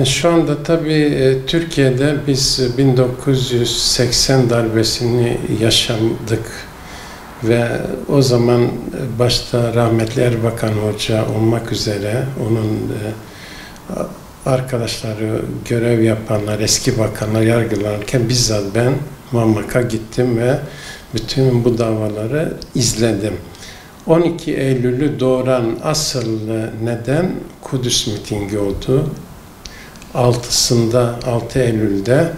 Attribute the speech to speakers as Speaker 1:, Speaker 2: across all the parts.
Speaker 1: Şu anda tabii Türkiye'de biz 1980 darbesini yaşadık ve o zaman başta rahmetli Erbakan Hoca olmak üzere onun arkadaşları, görev yapanlar, eski bakanlar yargılanırken bizzat ben Mamak'a gittim ve bütün bu davaları izledim. 12 Eylül'ü doğuran asıl neden Kudüs mitingi oldu. 6 Eylül'de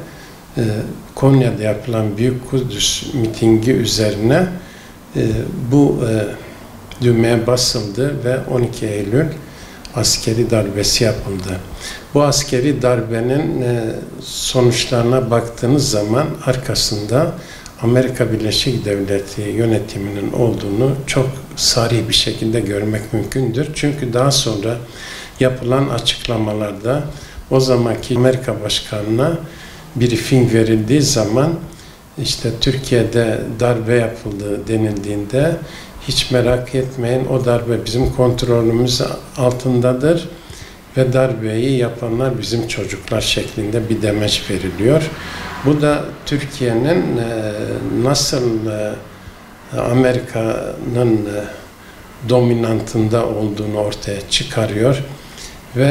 Speaker 1: Konya'da yapılan Büyük Kudüs mitingi üzerine bu düğmeye basıldı ve 12 Eylül askeri darbesi yapıldı. Bu askeri darbenin sonuçlarına baktığınız zaman arkasında Amerika Birleşik Devletleri yönetiminin olduğunu çok sarih bir şekilde görmek mümkündür. Çünkü daha sonra yapılan açıklamalarda o zamanki Amerika Başkanı'na briefing verildiği zaman işte Türkiye'de darbe yapıldı denildiğinde hiç merak etmeyin, o darbe bizim kontrolümüz altındadır ve darbeyi yapanlar bizim çocuklar şeklinde bir demeç veriliyor. Bu da Türkiye'nin nasıl Amerika'nın dominantında olduğunu ortaya çıkarıyor ve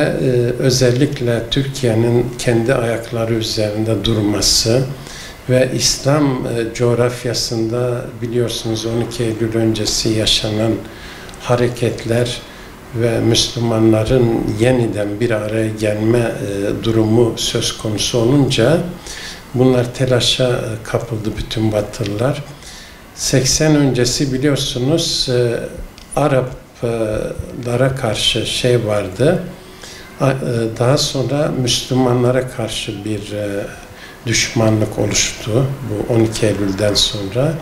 Speaker 1: özellikle Türkiye'nin kendi ayakları üzerinde durması ve İslam coğrafyasında biliyorsunuz 12 Eylül öncesi yaşanan hareketler ve Müslümanların yeniden bir araya gelme durumu söz konusu olunca bunlar telaşa kapıldı bütün Batılılar. 80 öncesi biliyorsunuz Araplara karşı şey vardı. Daha sonra Müslümanlara karşı bir düşmanlık oluştu bu 12 Eylül'den sonra.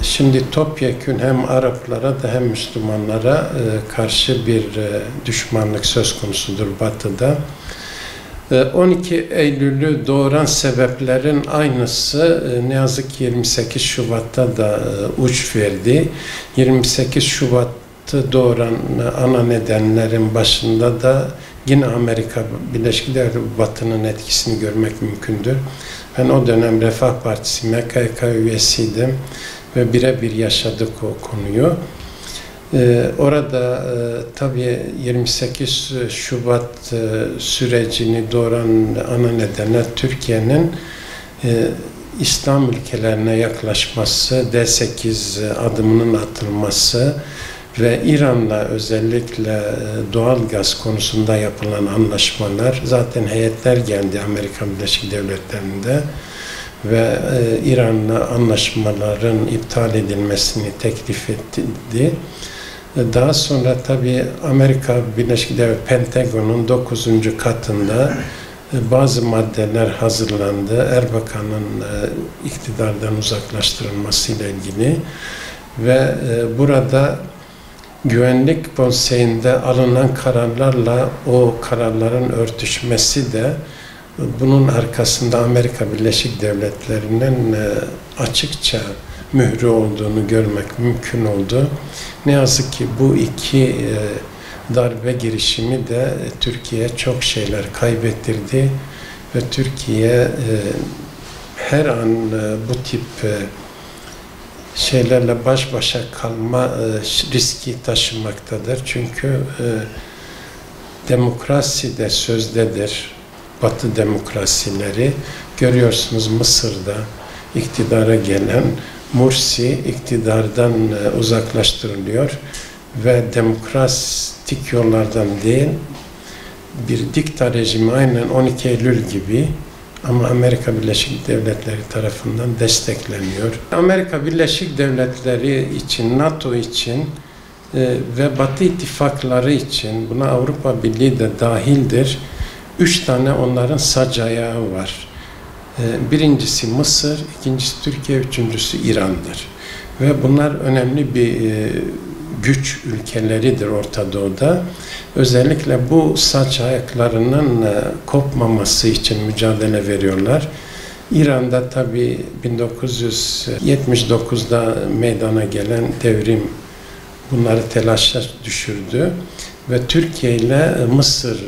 Speaker 1: Şimdi topyekün hem Araplara da hem Müslümanlara karşı bir düşmanlık söz konusudur Batı'da. 12 Eylül'ü doğuran sebeplerin aynısı ne yazık ki 28 Şubat'ta da uç verdi. 28 Şubat'ı doğuran ana nedenlerin başında da yine Amerika Birleşik Devletleri Batı'nın etkisini görmek mümkündür. Ben o dönem Refah Partisi MKK üyesiydim ve birebir yaşadık o konuyu. Orada tabii 28 Şubat sürecini doğuran ana nedenler Türkiye'nin İslam ülkelerine yaklaşması, D8 adımının atılması ve İran'la özellikle doğal gaz konusunda yapılan anlaşmalar, zaten heyetler geldi Amerika Birleşik Devletleri'nde ve İran'la anlaşmaların iptal edilmesini teklif etti. Daha sonra tabii Amerika Birleşik Devletleri Pentagon'un 9. katında bazı maddeler hazırlandı. Erbakan'ın iktidardan uzaklaştırılmasıyla ilgili ve burada Güvenlik Konseyi'nde alınan kararlarla o kararların örtüşmesi de bunun arkasında Amerika Birleşik Devletleri'nin açıkça mührü olduğunu görmek mümkün oldu. Ne yazık ki bu iki darbe girişimi de Türkiye'ye çok şeyler kaybettirdi ve Türkiye her an bu tip şeylerle baş başa kalma riski taşımaktadır. Çünkü demokrasi de sözdedir. Batı demokrasileri görüyorsunuz, Mısır'da iktidara gelen Mursi iktidardan uzaklaştırılıyor ve demokratik yollardan değil bir dikta rejimi aynen 12 Eylül gibi ama Amerika Birleşik Devletleri tarafından destekleniyor. Amerika Birleşik Devletleri için, NATO için ve Batı ittifakları için, buna Avrupa Birliği de dahildir, 3 tane onların sac ayağı var. Birincisi Mısır, ikincisi Türkiye, üçüncüsü İran'dır. Ve bunlar önemli bir güç ülkeleridir Orta Doğu'da. Özellikle bu saç ayaklarının kopmaması için mücadele veriyorlar. İran'da tabii 1979'da meydana gelen devrim bunları telaşa düşürdü ve Türkiye ile Mısır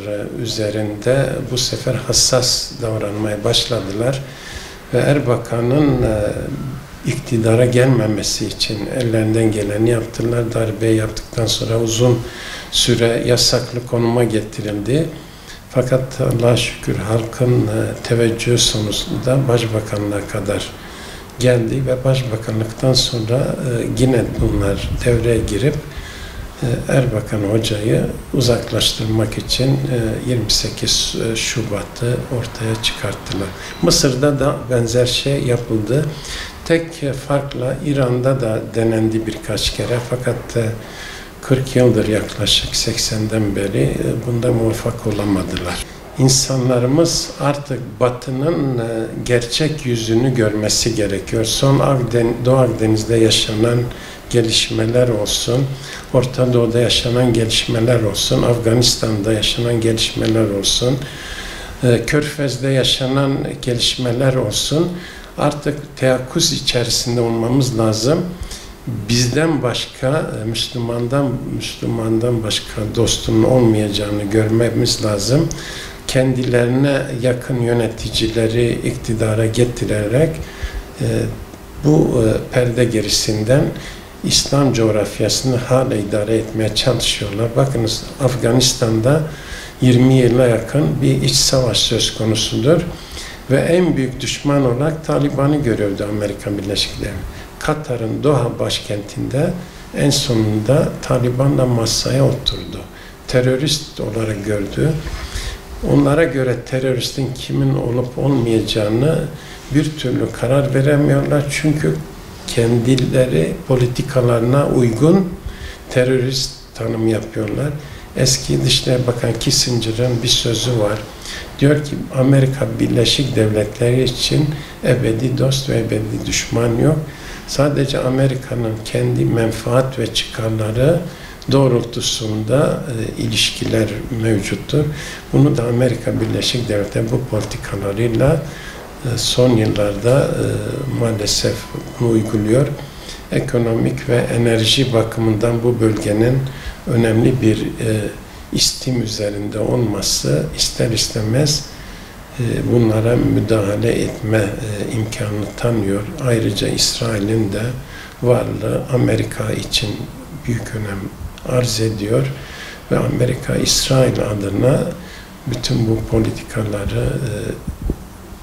Speaker 1: üzerinde bu sefer hassas davranmaya başladılar ve Erbakan'ın iktidara gelmemesi için ellerinden geleni yaptılar. Darbe yaptıktan sonra uzun süre yasaklı konuma getirildi. Fakat Allah'a şükür halkın teveccühü sonucunda başbakanlığa kadar geldi ve başbakanlıktan sonra yine bunlar devreye girip Erbakan Hoca'yı uzaklaştırmak için 28 Şubat'ı ortaya çıkarttılar. Mısır'da da benzer şey yapıldı. Tek farkla İran'da da denendi birkaç kere fakat 40 yıldır yaklaşık 80'den beri bunda muvaffak olamadılar. İnsanlarımız artık Batı'nın gerçek yüzünü görmesi gerekiyor. Doğu Akdeniz'de yaşanan gelişmeler olsun, Orta Doğu'da yaşanan gelişmeler olsun, Afganistan'da yaşanan gelişmeler olsun, Körfez'de yaşanan gelişmeler olsun. Artık teyakkuz içerisinde olmamız lazım. Bizden başka, Müslümandan başka dostunun olmayacağını görmemiz lazım. Kendilerine yakın yöneticileri iktidara getirerek bu perde gerisinden İslam coğrafyasını hala idare etmeye çalışıyorlar. Bakınız Afganistan'da 20 yıla yakın bir iç savaş söz konusudur. Ve en büyük düşman olarak Taliban'ı görüyordu Amerika Birleşik Devletleri. Katar'ın Doha başkentinde en sonunda Taliban'la masaya oturdu. Terörist olarak gördü. Onlara göre teröristin kimin olup olmayacağını bir türlü karar veremiyorlar. Çünkü kendileri politikalarına uygun terörist tanım yapıyorlar. Eski Dışişleri Bakanı Kissinger'ın bir sözü var. Diyor ki Amerika Birleşik Devletleri için ebedi dost ve ebedi düşman yok. Sadece Amerika'nın kendi menfaat ve çıkarları doğrultusunda ilişkiler mevcuttur. Bunu da Amerika Birleşik Devletleri bu politikalarıyla son yıllarda maalesef bunu uyguluyor. Ekonomik ve enerji bakımından bu bölgenin önemli bir istim üzerinde olması ister istemez bunlara müdahale etme imkanını tanıyor. Ayrıca İsrail'in de varlığı Amerika için büyük önem arz ediyor ve Amerika İsrail adına bütün bu politikaları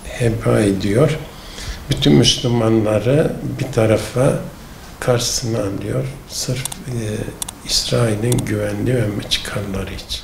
Speaker 1: heba ediyor. Bütün Müslümanları bir tarafa karşısına alıyor. Sırf İsrail'in güvenliği ve çıkarları için.